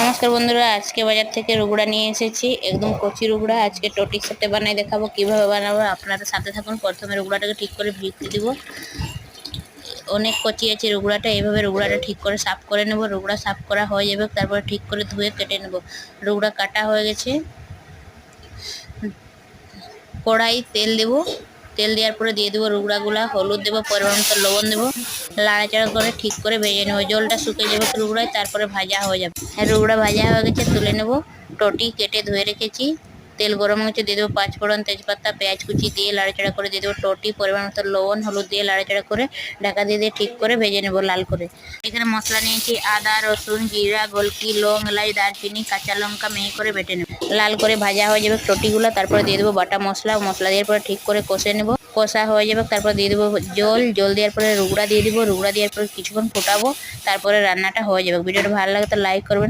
নমস্কার বন্ধুরা, আজকে বাজার থেকে রুগড়া নিয়ে এসেছি। একদম কচি রুগড়া। আজকে টটির সাথে বানাই দেখাবো কিভাবে বানাবো। আপনারা সাথে থাকুন। প্রথমে রুগড়াটাকে ঠিক করে ভিজতে দিব। অনেক কচি আছে রুগড়াটা। এইভাবে রুগড়াটা ঠিক করে সাফ করে নেব। রুগড়া সাফ করা হয়ে যাবে, তারপরে ঠিক করে ধুয়ে কেটে নেব। রুগড়া কাটা হয়ে গেছে। কড়াই তেল দেবো। তেল দেওয়ার পরে দিয়ে দেবো রুগড়াগুলা, হলুদ দেবো, পরিমাণ মতো লবণ দেবো। লাড়াচাড়া করে ঠিক করে ভেজে নেবো। জলটা শুকিয়ে যাবে রুগড়ায়, তারপরে ভাজা হয়ে যাবে। রুগড়া ভাজা হয়ে গেছে, তুলে নেব। টটি কেটে ধুয়ে রেখেছি। তেল গরম হচ্ছে, দিয়ে দেবো পাঁচফোড়ন, তেজপাতা, পেঁয়াজ কুচি দিয়ে লাড়াচাড়া করে দিয়ে দেবো টটি, পরিমাণ মতো লবণ, হলুদ দিয়ে লাড়াচাড়া করে ঢাকা দিয়ে দিয়ে ঠিক করে ভেজে নেবো লাল করে। এখানে মশলা নিয়েছি আদা, রসুন, জিরা, গোলকি, লং, এলাচ, দারচিনি, কাঁচা লঙ্কা মিহি করে বেটে নেব। লাল করে ভাজা হয়ে যাবে টটিগুলো, তারপরে দিয়ে দেবো বাটা মশলা। মশলা দেওয়ার পরে ঠিক করে কষে নেব। কষা হয়ে যাবে, তারপর দিয়ে দেবো জল দেওয়ার পরে রুগড়া দিয়ে দিব। রুগড়া দেওয়ার পরে কিছুক্ষণ ফোটাবো, তারপরে রান্নাটা হয়ে যাবে। ভিডিওটা ভালো লাগে তো লাইক করবেন।